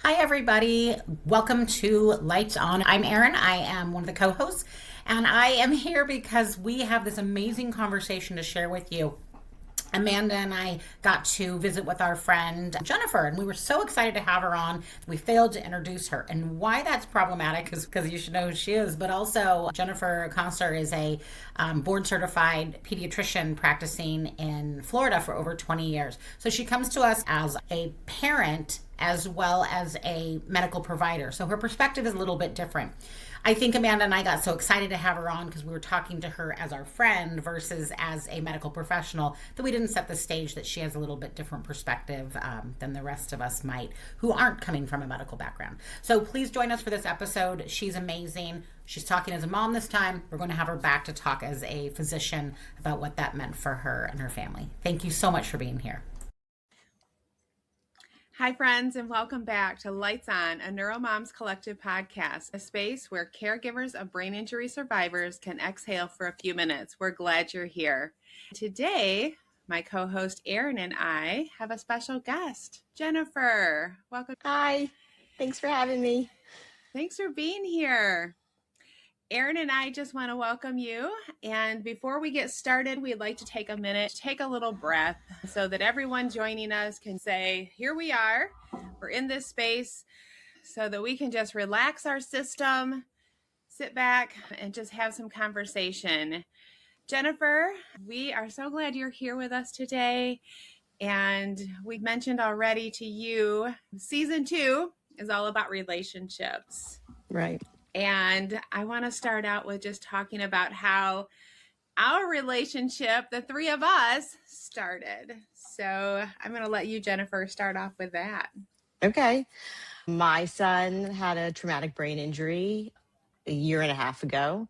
Hi, everybody. Welcome to Lights On. I'm Erin. I am one of the co-hosts, and I am here because we have this amazing conversation to share with you. Amanda and I got to visit with our friend Jennifer, and we were so excited to have her on. We failed to introduce her, and why that's problematic is because you should know who she is, but also Jennifer Konsker is a board certified pediatrician practicing in Florida for over 20 years. So she comes to us as a parent as well as a medical provider. So her perspective is a little bit different. I think Amanda and I got so excited to have her on because we were talking to her as our friend versus as a medical professional that we didn't set the stage that she has a little bit different perspective than the rest of us might who aren't coming from a medical background. So please join us for this episode. She's amazing. She's talking as a mom this time. We're going to have her back to talk as a physician about what that meant for her and her family. Thank you so much for being here. Hi, friends, and welcome back to Lights On, a Neuromoms Collective podcast, a space where caregivers of brain injury survivors can exhale for a few minutes. We're glad you're here. Today, my co-host Erin and I have a special guest, Jennifer. Welcome. Hi, thanks for having me. Thanks for being here. Erin and I just want to welcome you. And before we get started, we'd like to take a minute, take a little breath so that everyone joining us can say, here we are, we're in this space, so that we can just relax our system, sit back and just have some conversation. Jennifer, we are so glad you're here with us today. And we mentioned already to you, season 2 is all about relationships. Right. And I want to start out with just talking about how our relationship, the three of us, started. So I'm going to let you, Jennifer, start off with that. Okay. My son had a traumatic brain injury a year and a half ago.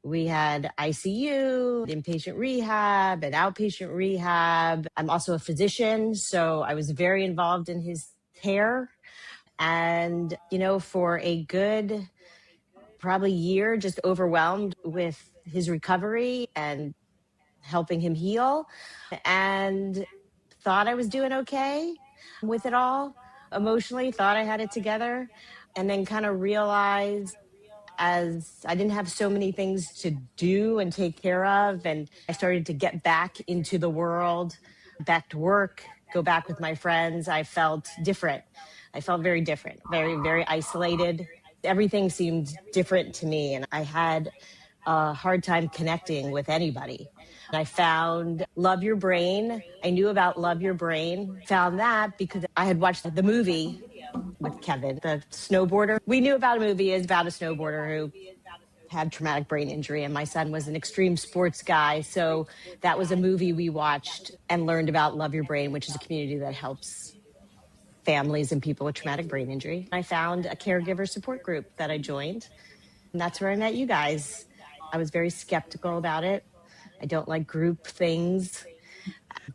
We had ICU, inpatient rehab, and outpatient rehab. I'm also a physician, so I was very involved in his care. And, for a good probably year, just overwhelmed with his recovery and helping him heal, and thought I was doing okay with it all emotionally, thought I had it together, and then kind of realized as I didn't have so many things to do and take care of, and I started to get back into the world, back to work, go back with my friends, I felt different. I felt very different, very, very isolated. Everything seemed different to me, and I had a hard time connecting with anybody. I found Love Your Brain. I knew about Love Your Brain. Found that because I had watched the movie with Kevin, the snowboarder. We knew about a movie is about a snowboarder who had traumatic brain injury, and my son was an extreme sports guy. So that was a movie we watched and learned about Love Your Brain, which is a community that helps families and people with traumatic brain injury. I found a caregiver support group that I joined, and that's where I met you guys. I was very skeptical about it. I don't like group things.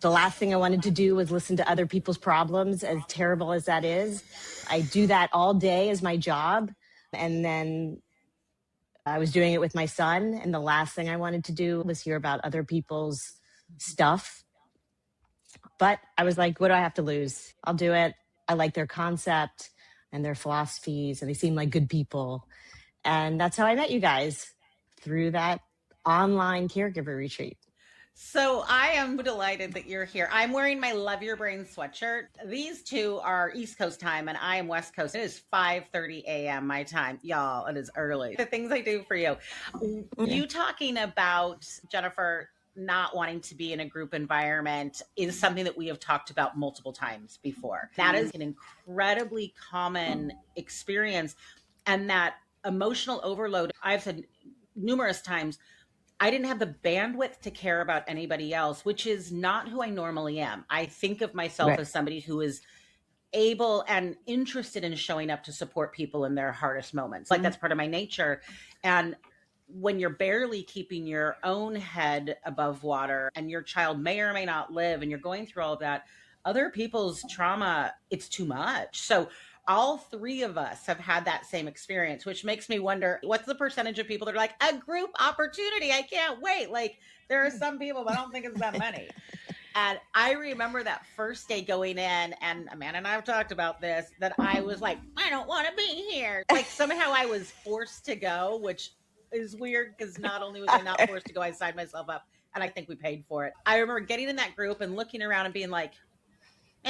The last thing I wanted to do was listen to other people's problems, as terrible as that is. I do that all day as my job. And then I was doing it with my son, and the last thing I wanted to do was hear about other people's stuff. But I was like, what do I have to lose? I'll do it. I like their concept and their philosophies, and they seem like good people. And that's how I met you guys, through that online caregiver retreat. So I am delighted that you're here. I'm wearing my Love Your Brain sweatshirt. These two are East Coast time and I am West Coast. It is 5:30 a.m. my time. Y'all, it is early. The things I do for you. You talking about, Jennifer, not wanting to be in a group environment is something that we have talked about multiple times before. That is an incredibly common experience. And that emotional overload, I've said numerous times, I didn't have the bandwidth to care about anybody else, which is not who I normally am. I think of myself as somebody who is able and interested in showing up to support people in their hardest moments. Like that's part of my nature. And when you're barely keeping your own head above water and your child may or may not live and you're going through all of that, other people's trauma, it's too much. So all three of us have had that same experience, which makes me wonder, what's the percentage of people that are like, a group opportunity? I can't wait. Like there are some people, but I don't think it's that many. And I remember that first day going in, and Amanda and I have talked about this, that I was like, I don't want to be here. Like somehow I was forced to go, which is weird because not only was I not forced to go, I signed myself up and I think we paid for it. I remember getting in that group and looking around and being like,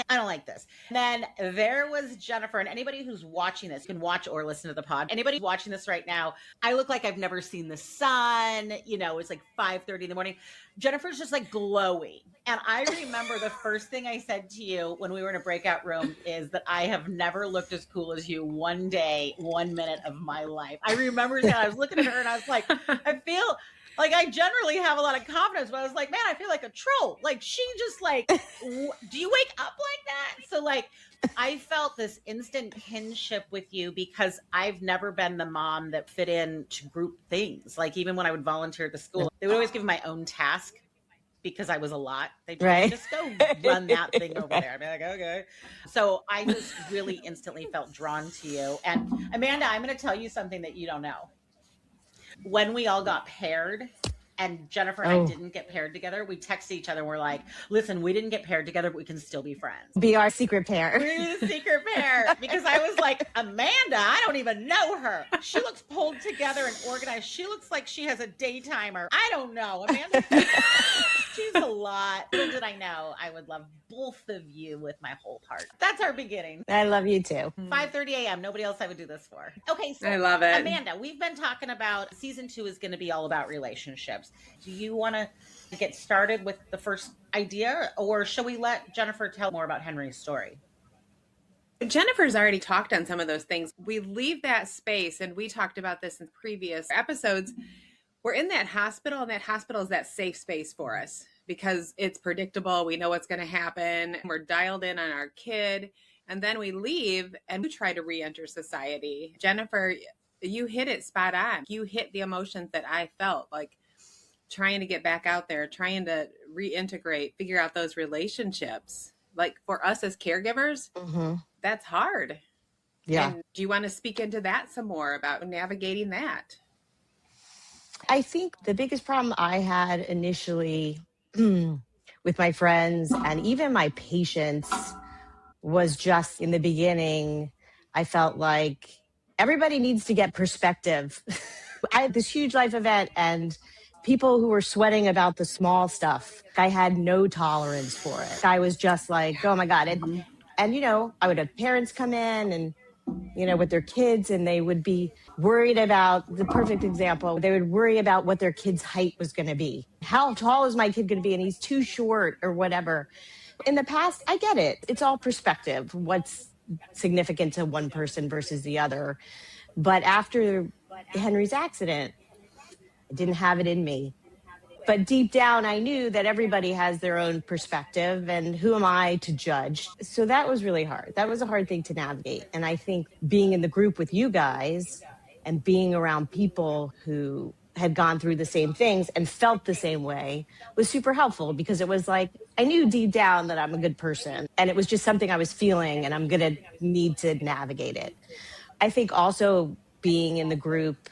I don't like this. And then there was Jennifer, and anybody who's watching this can watch or listen to the pod. Anybody watching this right now, I look like I've never seen the sun. You know, it's like 5:30 in the morning. Jennifer's just like glowing. And I remember the first thing I said to you when we were in a breakout room is that I have never looked as cool as you one day, 1 minute of my life. I remember that I was looking at her and I was like, I feel like I generally have a lot of confidence, but I was like, man, I feel like a troll. Like she just like, do you wake up like that? So like, I felt this instant kinship with you because I've never been the mom that fit into group things. Like even when I would volunteer at the school, they would always give me my own task because I was a lot. They'd be like, just go run that thing over there. I'd be like, okay. So I just really instantly felt drawn to you. And Amanda, I'm going to tell you something that you don't know. When we all got paired and Jennifer and I didn't get paired together, we texted each other and we're like, listen, we didn't get paired together, but we can still be friends. Be our secret pair. We're the secret pair. Because I was like, Amanda, I don't even know her. She looks pulled together and organized. She looks like she has a day timer. I don't know. Amanda, she's a lot. Little did I know I would love both of you with my whole heart. That's our beginning. I love you too. 5:30 a.m. Nobody else I would do this for. Okay, so I love it. Amanda, we've been talking about season 2 is going to be all about relationships. Do you want to get started with the first idea, or shall we let Jennifer tell more about Henry's story? Jennifer's already talked on some of those things. We leave that space, and we talked about this in previous episodes. We're in that hospital, and that hospital is that safe space for us because it's predictable. We know what's going to happen. We're dialed in on our kid, and then we leave and we try to re-enter society. Jennifer, you hit it spot on. You hit the emotions that I felt, like trying to get back out there, trying to reintegrate, figure out those relationships. Like for us as caregivers, that's hard. Yeah. And do you want to speak into that some more about navigating that? I think the biggest problem I had initially with my friends and even my patients was just in the beginning, I felt like everybody needs to get perspective. I had this huge life event and people who were sweating about the small stuff, I had no tolerance for it. I was just like, oh my God. And, you know, I would have parents come in and, you know, with their kids, and they would be worried about the perfect example. They would worry about what their kid's height was going to be. How tall is my kid going to be? And he's too short or whatever. In the past, I get it. It's all perspective. What's significant to one person versus the other. But after Henry's accident, I didn't have it in me. But deep down, I knew that everybody has their own perspective, and who am I to judge? So that was really hard. That was a hard thing to navigate. And I think being in the group with you guys and being around people who had gone through the same things and felt the same way was super helpful, because it was like, I knew deep down that I'm a good person, and it was just something I was feeling, and I'm going to need to navigate it. I think also being in the group,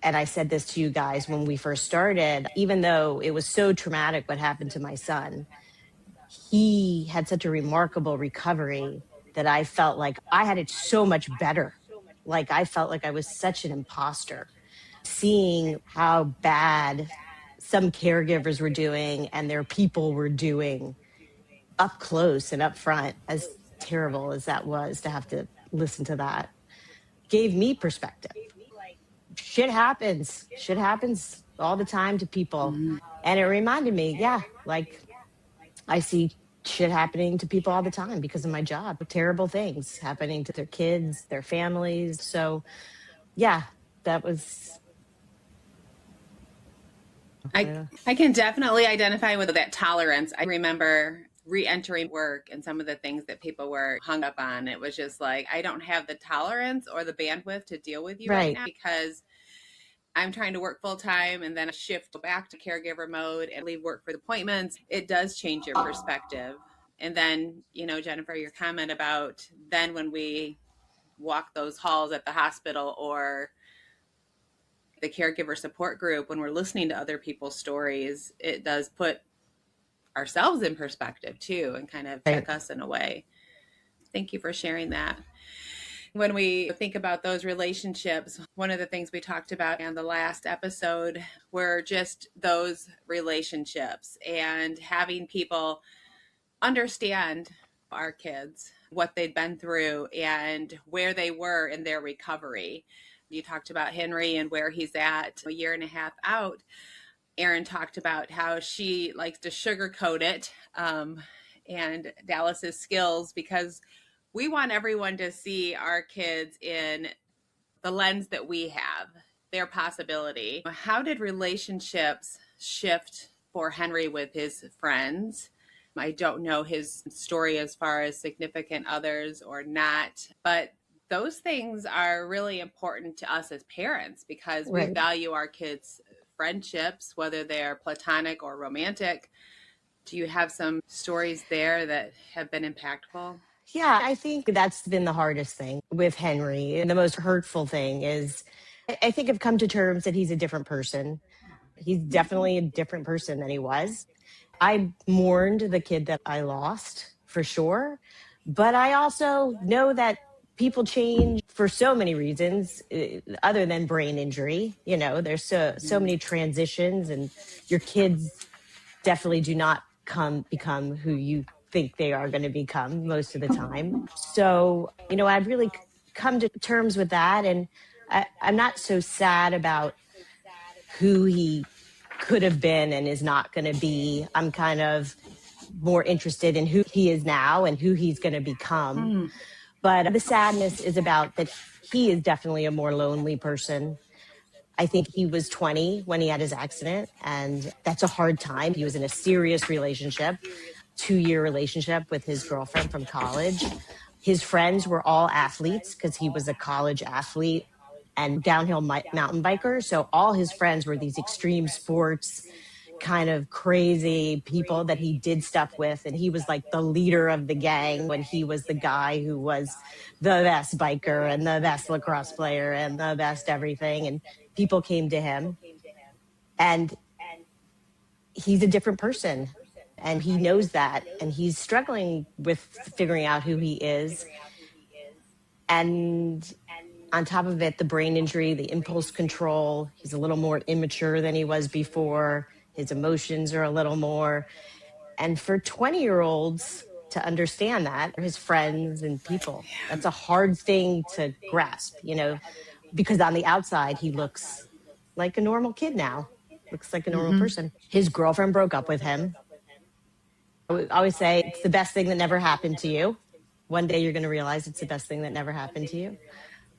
and I said this to you guys when we first started, even though it was so traumatic what happened to my son, he had such a remarkable recovery that I felt like I had it so much better. Like I felt like I was such an imposter. Seeing how bad some caregivers were doing and their people were doing up close and up front, as terrible as that was to have to listen to that, gave me perspective. Shit happens all the time to people. And it reminded me, like I see shit happening to people all the time because of my job. Terrible things happening to their kids, their families. So yeah, that was... I can definitely identify with that tolerance. I remember re-entering work and some of the things that people were hung up on. It was just like, I don't have the tolerance or the bandwidth to deal with you right now, because I'm trying to work full time and then shift back to caregiver mode and leave work for the appointments. It does change your perspective. And then, you know, Jennifer, your comment about then when we walk those halls at the hospital or the caregiver support group, when we're listening to other people's stories, it does put ourselves in perspective too, and kind of check us in a way. Thank you for sharing that. When we think about those relationships, one of the things we talked about in the last episode were just those relationships and having people understand our kids, what they'd been through and where they were in their recovery. You talked about Henry and where he's at a year and a half out. Erin talked about how she likes to sugarcoat it, and Dallas's skills, because we want everyone to see our kids in the lens that we have, their possibility. How did relationships shift for Henry with his friends? I don't know his story as far as significant others or not, but those things are really important to us as parents because we value our kids' friendships, whether they're platonic or romantic. Do you have some stories there that have been impactful? Yeah, I think that's been the hardest thing with Henry. And the most hurtful thing is I think I've come to terms that he's a different person. He's definitely a different person than he was. I mourned the kid that I lost for sure. But I also know that people change for so many reasons other than brain injury. You know, there's so many transitions, and your kids definitely do not become who you think they are going to become most of the time. So, you know, I've really come to terms with that. And I'm not so sad about who he could have been and is not going to be. I'm kind of more interested in who he is now and who he's going to become. But the sadness is about that he is definitely a more lonely person. I think he was 20 when he had his accident, and that's a hard time. He was in a serious relationship, 2-year relationship with his girlfriend from college. His friends were all athletes because he was a college athlete and downhill mountain biker. So all his friends were these extreme sports, kind of crazy people that he did stuff with. And he was like the leader of the gang when he was the guy who was the best biker and the best lacrosse player and the best everything. And people came to him, and he's a different person, and he knows that, and he's struggling with figuring out who he is. And on top of it, the brain injury, the impulse control, he's a little more immature than he was before. His emotions are a little more. And for 20-year-olds to understand that, his friends and people, that's a hard thing to grasp, you know, because on the outside, he looks like a normal kid now, looks like a normal person. His girlfriend broke up with him. I would always say it's the best thing that never happened to you. One day you're going to realize it's the best thing that never happened to you.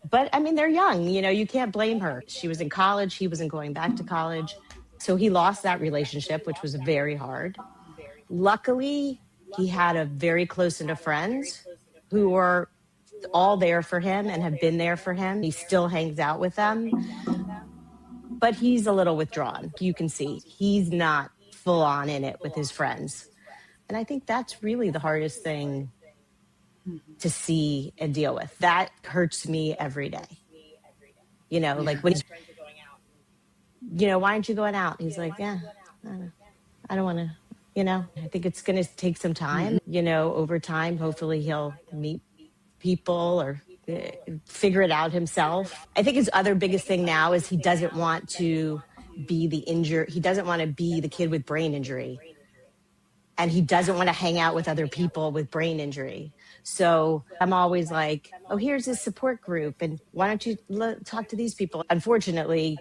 But I mean, they're young, you know, you can't blame her. She was in college. He wasn't going back to college. So he lost that relationship, which was very hard. Luckily, he had a very close knit of friends who are all there for him and have been there for him. He still hangs out with them, but he's a little withdrawn. You can see he's not full on in it with his friends. And I think that's really the hardest thing to see and deal with. That hurts me every day. You know, like when he's, you know, why aren't you going out? He's like, yeah, I don't want to, you know, I think it's going to take some time, you know, over time, hopefully he'll meet people or figure it out himself. I think his other biggest thing now is he doesn't want to be the injured. He doesn't want to be the kid with brain injury. And he doesn't want to hang out with other people with brain injury. So I'm always like, oh, here's this support group. And why don't you talk to these people? Unfortunately,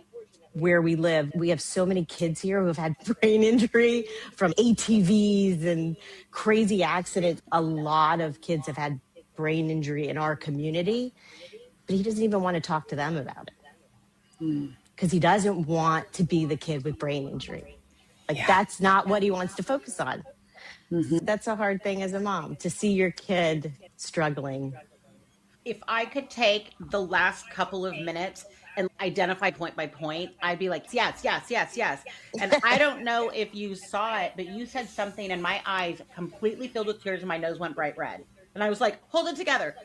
where we live, we have so many kids here who have had brain injury from ATVs and crazy accidents. A lot of kids have had brain injury in our community, but he doesn't even want to talk to them about it because he doesn't want to be the kid with brain injury. Like that's not what he wants to focus on. That's a hard thing as a mom, to see your kid struggling. If I could take the last couple of minutes and identify point by point, I'd be like, yes, yes, yes, yes. And I don't know if you saw it, but you said something and my eyes completely filled with tears and my nose went bright red. And I was like, hold it together.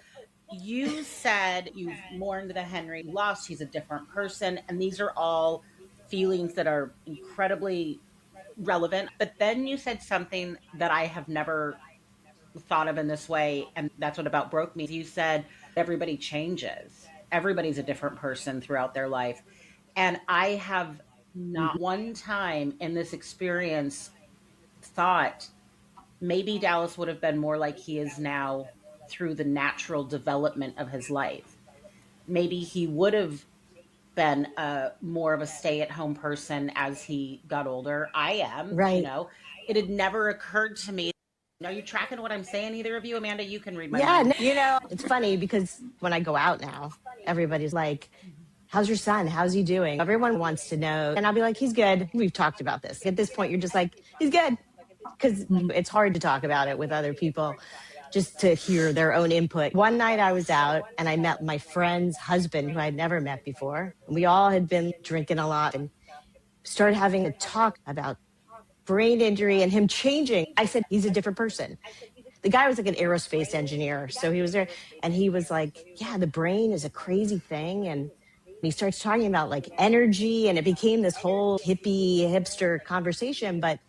You said you've mourned the Henry loss. He's a different person. And these are all feelings that are incredibly relevant. But then you said something that I have never thought of in this way, and that's what about broke me. You said everybody changes. Everybody's a different person throughout their life. And I have not one time in this experience thought maybe Dallas would have been more like he is now through the natural development of his life. Maybe he would have been more of a stay-at-home person as he got older. I am, Right. It had never occurred to me. Are you tracking what I'm saying, either of you? Amanda, you can read my Yeah. mind. It's funny because when I go out now, everybody's like, how's your son? How's he doing? Everyone wants to know. And I'll be like, he's good. We've talked about this. At this point, you're just like, he's good. Because it's hard to talk about it with other people, just to hear their own input. One night I was out and I met my friend's husband, who I'd never met before. We all had been drinking a lot and started having a talk about brain injury and him changing. I said, he's a different person. The guy was like an aerospace engineer. So he was there and he was like, yeah, the brain is a crazy thing. And he starts talking about like energy, and it became this whole hippie hipster conversation. But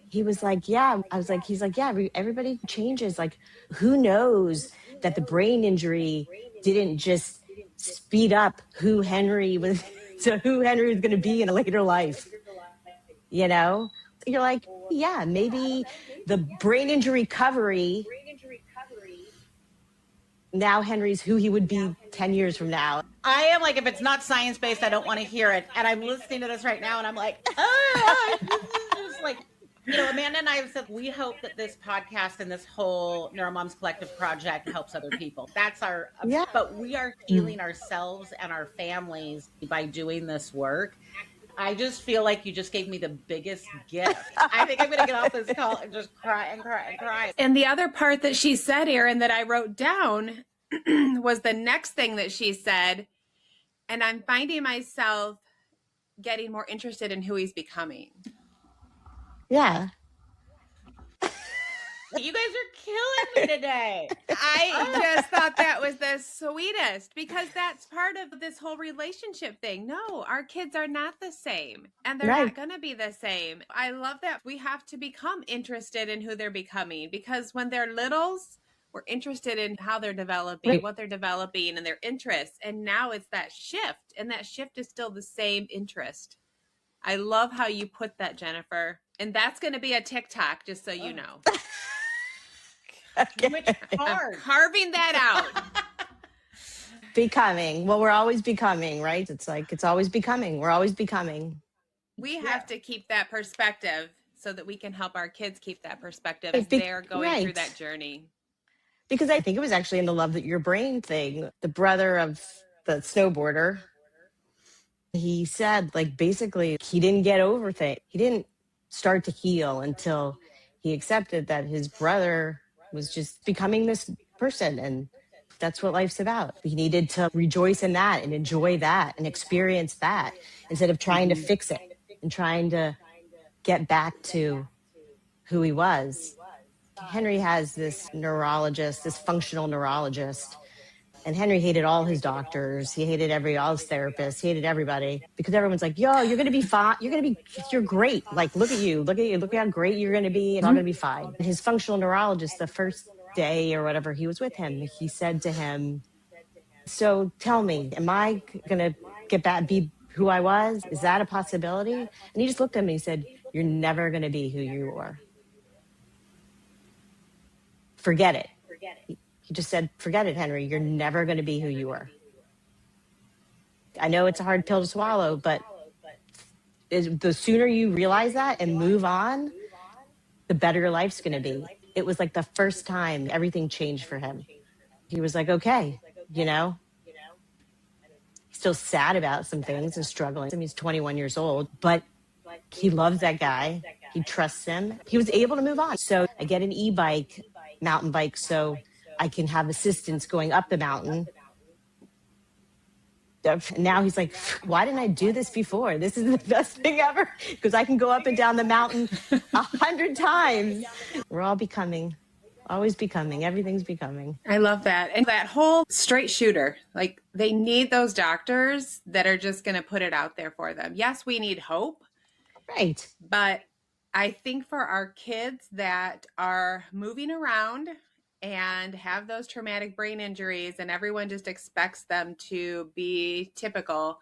he was like, yeah, I was like, he's like, yeah, everybody changes. Like, who knows that the brain injury didn't just speed up who Henry was to who Henry was going to be in a later life. You're like, yeah, maybe the brain injury recovery, now Henry's who he would be 10 years from now. I am like, if it's not science-based, I don't want to hear it. And I'm listening to this right now and I'm like, oh, this is just like, Amanda and I have said we hope that this podcast and this whole Neuromoms Collective project helps other people. That's our, Yeah. But we are healing ourselves and our families by doing this work. I just feel like you just gave me the biggest gift. I think I'm going to get off this call and just cry and cry and cry. And the other part that she said, Erin, that I wrote down was the next thing that she said. And I'm finding myself getting more interested in who he's becoming. Yeah. You guys are killing me today. I just thought that was the sweetest, because that's part of this whole relationship thing. No, our kids are not the same, and they're not going to be the same. I love that we have to become interested in who they're becoming, because when they're littles, we're interested in how they're developing, what they're developing, and their interests. And now it's that shift, and that shift is still the same interest. I love how you put that, Jennifer. And that's going to be a TikTok, just so you know. Okay. Which part? I'm carving that out. Becoming. Well, we're always becoming, right? It's like, it's always becoming. We're always becoming. We have to keep that perspective so that we can help our kids keep that perspective as they're going through that journey. Because I think it was actually in the Love That Your Brain thing, the brother of the snowboarder, he said, like, basically he didn't get over things. He didn't start to heal until he accepted that his brother was just becoming this person. And that's what life's about. He needed to rejoice in that and enjoy that and experience that instead of trying to fix it and trying to get back to who he was. Henry has this neurologist, this functional neurologist, and Henry hated all his doctors. He hated all his therapists. He hated everybody because everyone's like, yo, you're going to be fine. You're great. Like, look at you. Look at how great you're going to be. It's all going to be fine. And his functional neurologist, the first day or whatever he was with him, he said to him, so tell me, am I going to get back, be who I was? Is that a possibility? And he just looked at me and said, you're never going to be who you are. Forget it. He just said, forget it, Henry. You're never going to be who you are. I know it's a hard pill to swallow, but the sooner you realize that and move on, the better your life's going to be. It was like the first time everything changed for him. He was like, okay, He's still sad about some things and struggling. He's 21 years old, but he loves that guy. He trusts him. He was able to move on. So I get an e-bike, mountain bike, so I can have assistance going up the mountain. And now he's like, why didn't I do this before? This is the best thing ever because I can go up and down the mountain 100 times. We're all becoming, always becoming. Everything's becoming. I love that. And that whole straight shooter, like they need those doctors that are just going to put it out there for them. Yes, we need hope. Right. But I think for our kids that are moving around and have those traumatic brain injuries and everyone just expects them to be typical,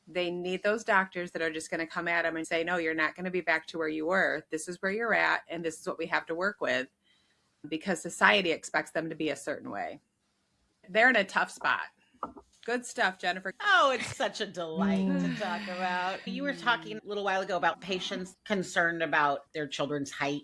they need those doctors that are just going to come at them and say, no, you're not going to be back to where you were. This is where you're at, and this is what we have to work with, because society expects them to be a certain way. They're in a tough spot. Good stuff, Jennifer. Oh, it's such a delight to talk about. You were talking a little while ago about patients concerned about their children's height.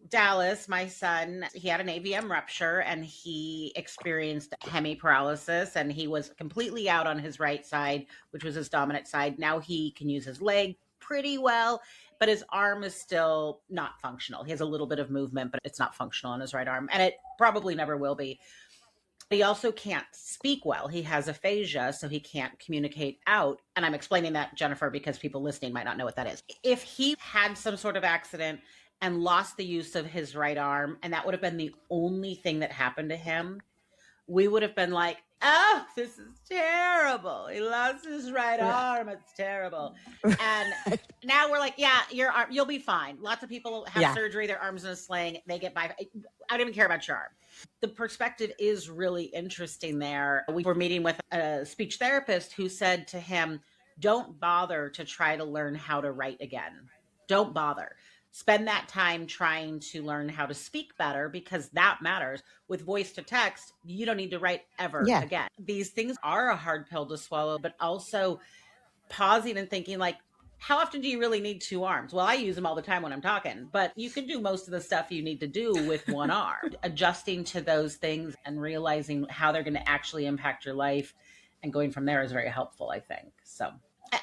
Dallas, my son, he had an AVM rupture and he experienced hemiparalysis, and he was completely out on his right side, which was his dominant side. Now he can use his leg pretty well, but his arm is still not functional. He has a little bit of movement, but it's not functional on his right arm, and it probably never will be. He also can't speak well. He has aphasia, so he can't communicate out. And I'm explaining that, Jennifer, because people listening might not know what that is. If he had some sort of accident and lost the use of his right arm, and that would have been the only thing that happened to him, we would have been like, oh, this is terrible. He lost his right arm. It's terrible. And now we're like, yeah, your arm, you'll be fine. Lots of people have surgery, their arm's in a sling, they get by. I don't even care about your arm. The perspective is really interesting there. We were meeting with a speech therapist who said to him, don't bother to try to learn how to write again. Don't bother. Spend that time trying to learn how to speak better, because that matters. With voice to text, you don't need to write ever again. These things are a hard pill to swallow, but also pausing and thinking, like, how often do you really need two arms? Well, I use them all the time when I'm talking, but you can do most of the stuff you need to do with one arm. Adjusting to those things and realizing how they're going to actually impact your life and going from there is very helpful, I think. So,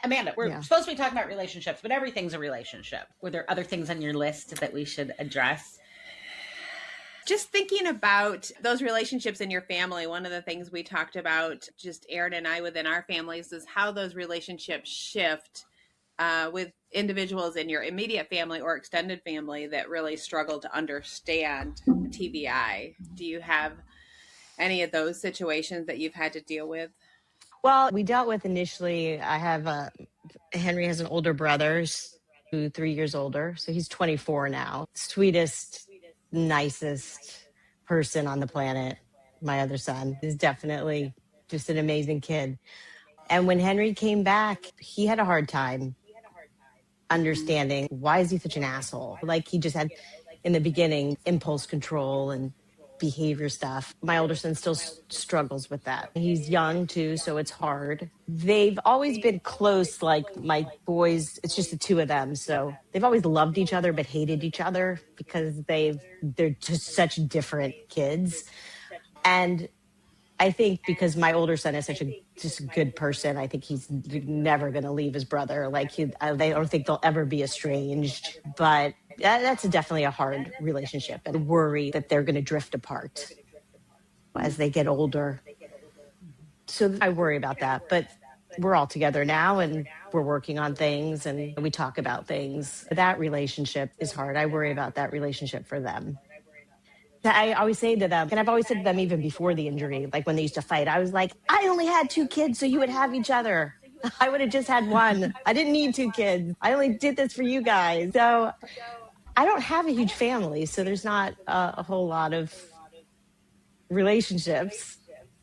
Amanda, we're supposed to be talking about relationships, but everything's a relationship. Were there other things on your list that we should address? Just thinking about those relationships in your family, one of the things we talked about, just Erin and I within our families, is how those relationships shift with individuals in your immediate family or extended family that really struggle to understand TBI. Do you have any of those situations that you've had to deal with? Well, we dealt with initially, Henry has an older brother who's 3 years older. So he's 24 now. Sweetest, nicest person on the planet. My other son is definitely just an amazing kid. And when Henry came back, he had a hard time understanding, why is he such an asshole? Like, he just had, in the beginning, impulse control and behavior stuff. My older son still struggles with that. He's young too, so it's hard. They've always been close, like my boys, it's just the two of them. So they've always loved each other, but hated each other because they're just such different kids. And I think because my older son is such just a good person, I think he's never going to leave his brother. Like, they don't think they'll ever be estranged. But that's definitely a hard relationship, and worry that they're going to drift apart as they get older. So I worry about that. But we're all together now, and we're working on things, and we talk about things. That relationship is hard. I worry about that relationship for them. I always say to them, and I've always said to them even before the injury, like when they used to fight, I was like, I only had 2 kids so you would have each other. I would have just had 1. I didn't need 2 kids. I only did this for you guys. So I don't have a huge family, so there's not a whole lot of relationships.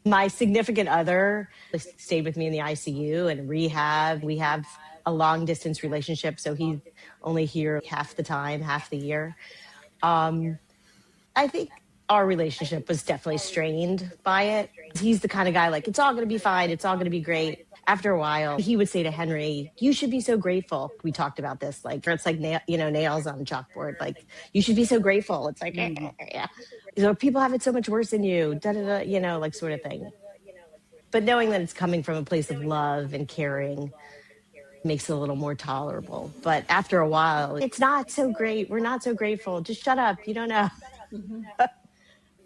My significant other stayed with me in the ICU and rehab. We have a long distance relationship, so he's only here half the time, half the year. I think our relationship was definitely strained by it. He's the kind of guy, like, it's all going to be fine. It's all going to be great. After a while, he would say to Henry, you should be so grateful. We talked about this, like, it's like, nails on a chalkboard. Like, you should be so grateful. It's like, yeah. People have it so much worse than you, like, sort of thing. But knowing that it's coming from a place of love and caring makes it a little more tolerable. But after a while, it's not so great. We're not so grateful. Just shut up. You don't know.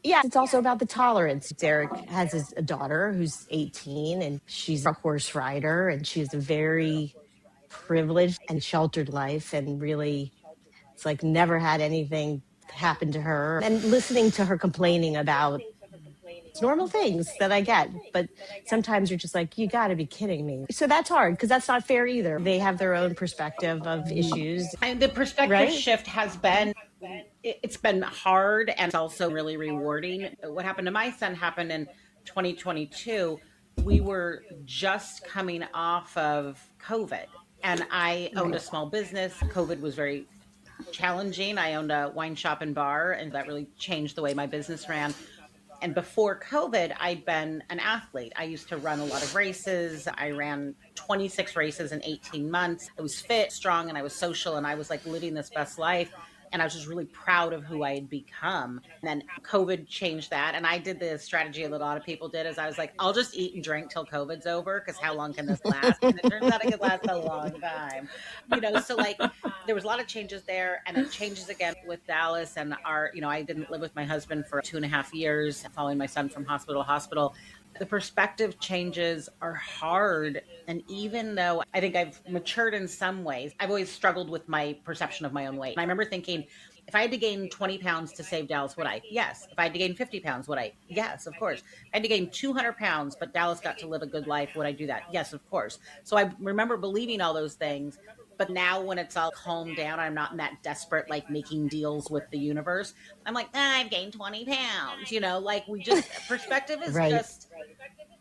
Yeah, it's also about the tolerance. Derek has a daughter who's 18, and she's a horse rider, and she has a very privileged and sheltered life, and really, it's like never had anything happen to her. And listening to her complaining about It's normal things that I get, but sometimes you're just like, you got to be kidding me. So that's hard because that's not fair either. They have their own perspective of issues, And the perspective right? shift has been, it's been hard and it's also really rewarding. What happened to my son happened in 2022. We were just coming off of COVID and I owned a small business. COVID was very challenging. I owned a wine shop and bar, and that really changed the way my business ran. And before COVID, I'd been an athlete. I used to run a lot of races. I ran 26 races in 18 months. I was fit, strong, and I was social, and I was like living this best life. And I was just really proud of who I had become. And then COVID changed that. And I did the strategy that a lot of people did is I was like, I'll just eat and drink till COVID's over because how long can this last? And it turns out it could last a long time. So like there was a lot of changes there and it changes again with Dallas and I didn't live with my husband for 2.5 years following my son from hospital to hospital. The perspective changes are hard. And even though I think I've matured in some ways, I've always struggled with my perception of my own weight. And I remember thinking, if I had to gain 20 pounds to save Dallas, would I? Yes. If I had to gain 50 pounds, would I? Yes, of course. If I had to gain 200 pounds, but Dallas got to live a good life, would I do that? Yes, of course. So I remember believing all those things. But now when it's all calmed down, I'm not in that desperate, like making deals with the universe. I'm like, I've gained 20 pounds, perspective is Right. just,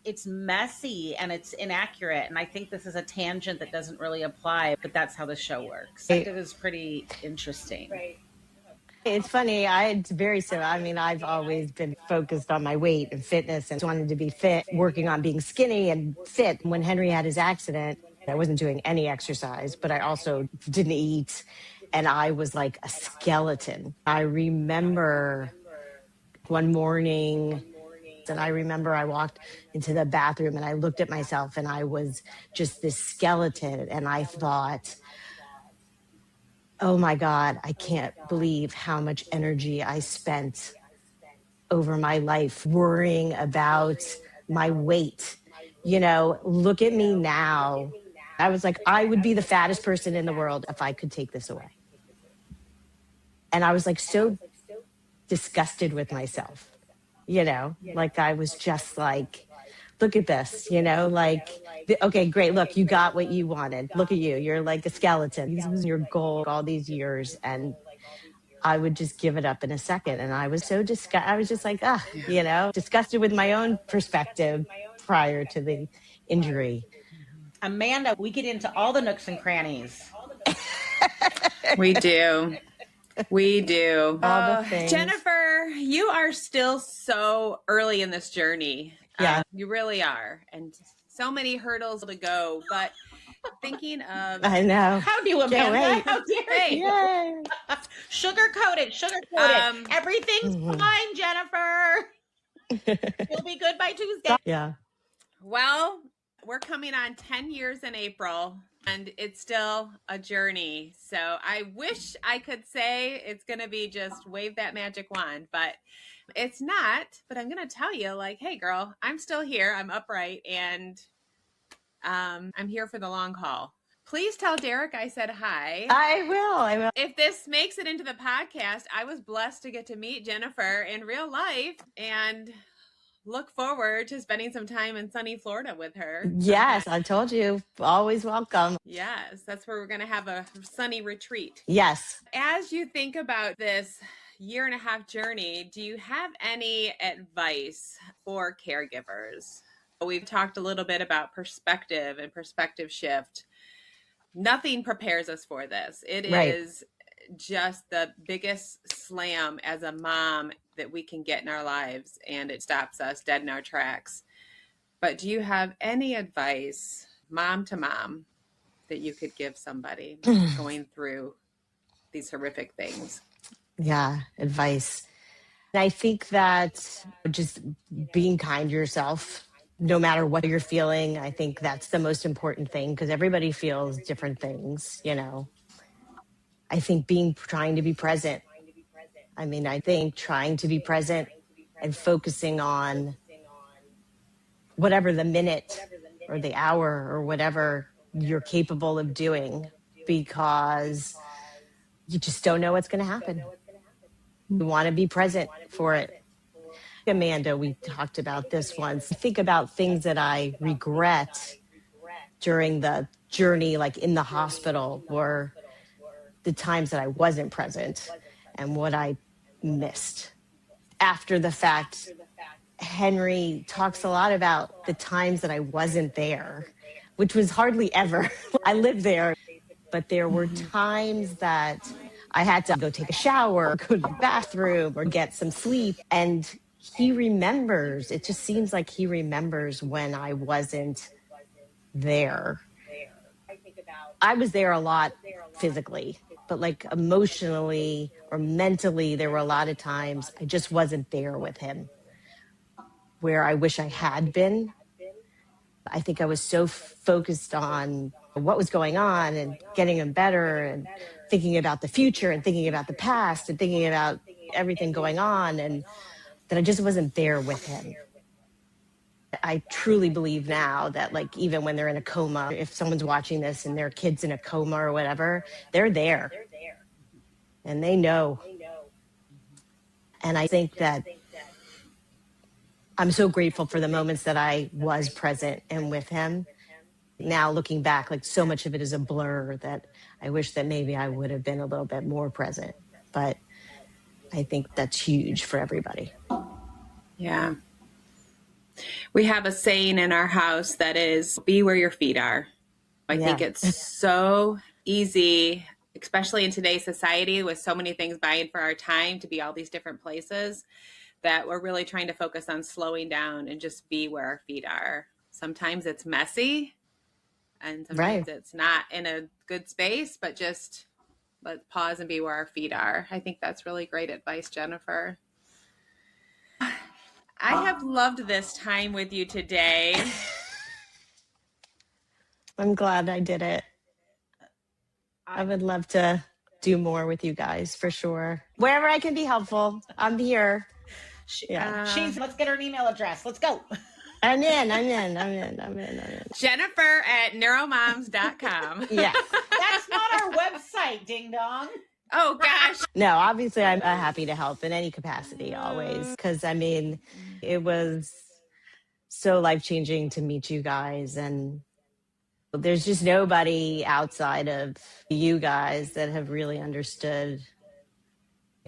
it's messy and it's inaccurate. And I think this is a tangent that doesn't really apply, but that's how the show works. It is pretty interesting. It's funny. It's very similar. I mean, I've always been focused on my weight and fitness and wanted to be fit, working on being skinny and fit. When Henry had his accident, I wasn't doing any exercise, but I also didn't eat. And I was like a skeleton. I remember one morning, and I remember I walked into the bathroom and I looked at myself and I was just this skeleton. And I thought, oh my God, I can't believe how much energy I spent over my life worrying about my weight. Look at me now. I was like, I would be the fattest person in the world if I could take this away. And I was like so disgusted with myself, like I was just like, look at this, okay, great. Look, you got what you wanted. Look at you. You're like a skeleton. This was your goal all these years. And I would just give it up in a second. And I was so disgusted. I was just like, disgusted with my own perspective prior to the injury. Amanda, we get into all the nooks and crannies. We do. We do. All the things. Jennifer, you are still so early in this journey. Yeah. You really are. And so many hurdles to go. But thinking of... I know. How do you, Amanda? How dare you? Yay. Sugar-coated. Everything's fine, Jennifer. You'll be good by Tuesday. Yeah. Well, we're coming on 10 years in April. And it's still a journey. So I wish I could say it's going to be just wave that magic wand, but it's not. But I'm going to tell you like, hey, girl, I'm still here. I'm upright and I'm here for the long haul. Please tell Derek I said hi. I will. If this makes it into the podcast, I was blessed to get to meet Jennifer in real life and look forward to spending some time in sunny Florida with her. Yes, I told you. Always welcome. Yes, that's where we're going to have a sunny retreat. Yes. As you think about this 1.5 year journey, do you have any advice for caregivers? We've talked a little bit about perspective and perspective shift. Nothing prepares us for this. It is just the biggest slam as a mom that we can get in our lives, and it stops us dead in our tracks. But do you have any advice, mom to mom, that you could give somebody going through these horrific things? Yeah, advice. I think that just being kind to yourself, no matter what you're feeling, I think that's the most important thing because everybody feels different things, I think trying to be present. I think trying to be present and focusing on whatever the minute or the hour or whatever you're capable of doing, because you just don't know what's going to happen. You want to be present for it. Amanda, we talked about this once. I think about things that I regret during the journey, like in the hospital, were the times that I wasn't present and what I missed. After the fact, Henry talks a lot about the times that I wasn't there, which was hardly ever. I lived there, but there were times that I had to go take a shower, go to the bathroom, or get some sleep. And he remembers, it just seems like he remembers when I wasn't there. I was there a lot physically, but like emotionally or mentally, there were a lot of times I just wasn't there with him where I wish I had been. I think I was so focused on what was going on and getting him better and thinking about the future and thinking about the past and thinking about everything going on, and that I just wasn't there with him. I truly believe now that, like, even when they're in a coma, if someone's watching this and their kid's in a coma or whatever, they're there and they know. And I think that I'm so grateful for the moments that I was present and with him. Now looking back, like, so much of it is a blur that I wish that maybe I would have been a little bit more present. But I think that's huge for everybody. Yeah. We have a saying in our house that is, be where your feet are. I think it's so easy, especially in today's society with so many things vying for our time to be all these different places, that we're really trying to focus on slowing down and just be where our feet are. Sometimes it's messy and sometimes it's not in a good space, but just let's pause and be where our feet are. I think that's really great advice, Jennifer. I have loved this time with you today. I'm glad I did it. I would love to do more with you guys for sure. Wherever I can be helpful, I'm here. Let's get her an email address. Let's go. I'm in. Jennifer@neuromoms.com. Yeah. That's not our website, ding dong. Oh, gosh. No, obviously I'm happy to help in any capacity always. Because, I mean, it was so life-changing to meet you guys. And there's just nobody outside of you guys that have really understood.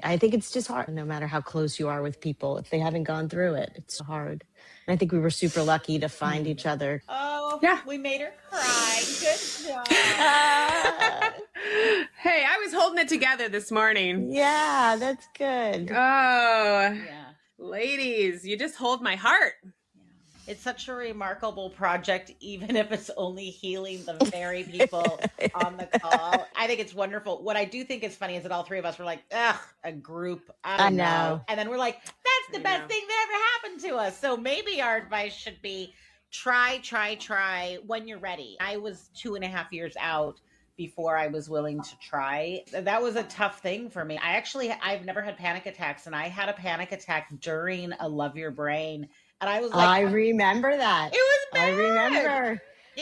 I think it's just hard, no matter how close you are with people. If they haven't gone through it, it's hard. And I think we were super lucky to find each other. Oh, yeah. We made her cry. Good job. Hey, I was holding it together this morning. Yeah, that's good. Oh, yeah. Ladies, you just hold my heart. It's such a remarkable project, even if it's only healing the very people on the call. I think it's wonderful. What I do think is funny is that all three of us were like, ugh, a group. I don't know. And then we're like, that's the best thing that ever happened to us. So maybe our advice should be try when you're ready. I was 2.5 years out before I was willing to try. That was a tough thing for me. I've never had panic attacks, and I had a panic attack during a Love Your Brain. And I was like, I remember that. It was bad. I remember.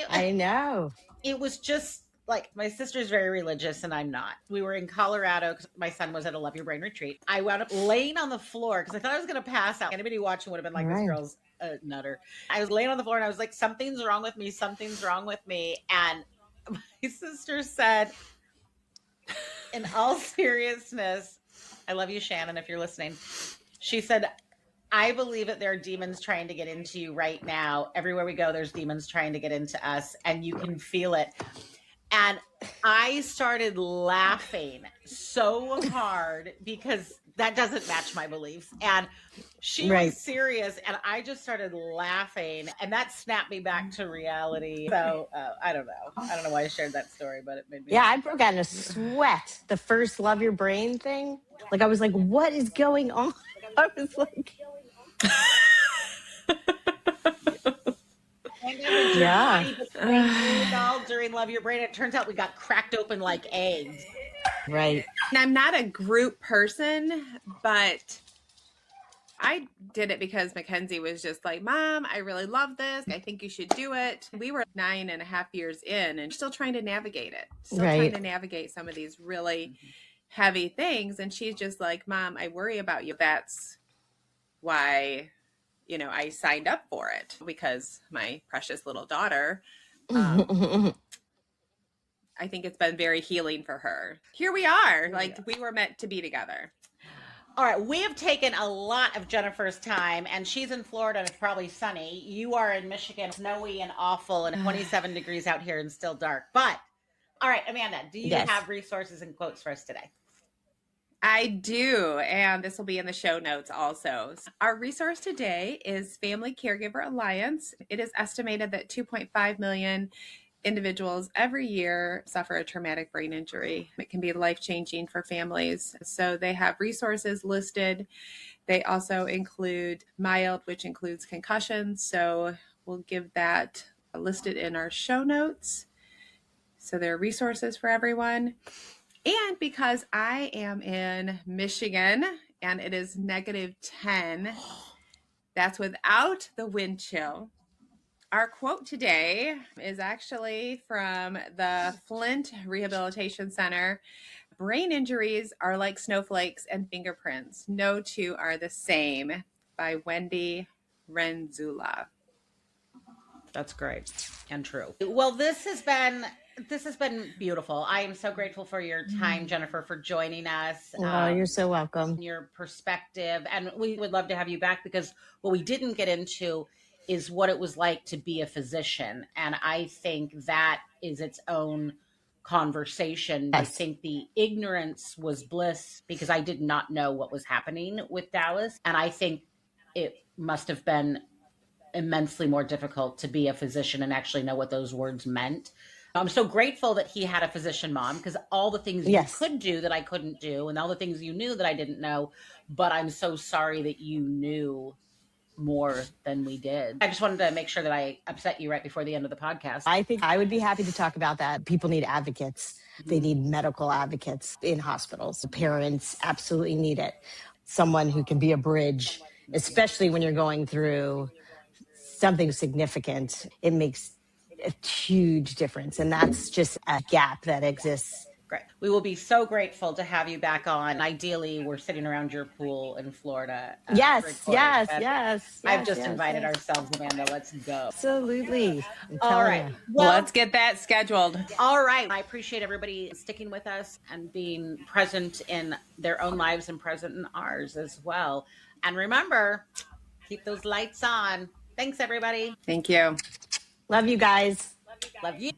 I know. It was just like, my sister's very religious and I'm not. We were in Colorado because my son was at a Love Your Brain retreat. I wound up laying on the floor because I thought I was going to pass out. Anybody watching would have been like, this girl's a nutter. I was laying on the floor and I was like, something's wrong with me. Something's wrong with me. And my sister said, in all seriousness, I love you, Shannon, if you're listening. She said, I believe that there are demons trying to get into you right now. Everywhere we go, there's demons trying to get into us, and you can feel it. And I started laughing so hard because that doesn't match my beliefs. And she was serious, and I just started laughing, and that snapped me back to reality. So I don't know. I don't know why I shared that story, but it made me. Yeah, I broke out in a sweat. The first Love Your Brain thing. Like, I was like, what is going on? I was like... During Love Your Brain, it turns out we got cracked open like eggs. Right. And I'm not a group person, but I did it because Mackenzie was just like, Mom, I really love this. I think you should do it. We were 9.5 years in and still trying to navigate it. Trying to navigate some of these really heavy things. And she's just like, Mom, I worry about you. That's why, I signed up for it, because my precious little daughter, I think it's been very healing for her. Here we are. Like, we were meant to be together. All right, we have taken a lot of Jennifer's time, and she's in Florida and it's probably sunny. You are in Michigan, snowy and awful, and 27 degrees out here and still dark. But, all right, Amanda, do you Yes. have resources and quotes for us today? I do, and this will be in the show notes also. Our resource today is Family Caregiver Alliance. It is estimated that 2.5 million individuals every year suffer a traumatic brain injury. It can be life-changing for families. So they have resources listed. They also include mild, which includes concussions. So we'll give that listed in our show notes. So there are resources for everyone. And because I am in Michigan and it is -10, that's without the wind chill. Our quote today is actually from the Flint Rehabilitation Center. Brain injuries are like snowflakes and fingerprints. No two are the same, by Wendy Renzula. That's great and true. Well, this has been beautiful. I am so grateful for your time, Jennifer, for joining us. Oh, you're so welcome. Your perspective, and we would love to have you back, because what we didn't get into is what it was like to be a physician, and I think that is its own conversation. Yes. I think the ignorance was bliss, because I did not know what was happening with Dallas, and I think it must have been immensely more difficult to be a physician and actually know what those words meant. I'm so grateful that he had a physician mom, because all the things Yes. you could do that I couldn't do, and all the things you knew that I didn't know, but I'm so sorry that you knew more than we did. I just wanted to make sure that I upset you right before the end of the podcast. I think I would be happy to talk about that. People need advocates. They need medical advocates in hospitals. Parents absolutely need it. Someone who can be a bridge, especially when you're going through something significant. It makes a huge difference. And that's just a gap that exists. Great. We will be so grateful to have you back on. Ideally, we're sitting around your pool in Florida. Yes. I've just invited ourselves, Amanda. Let's go. Absolutely. All right. Well, let's get that scheduled. All right. I appreciate everybody sticking with us and being present in their own lives and present in ours as well. And remember, keep those lights on. Thanks, everybody. Thank you. Love you guys. Love you.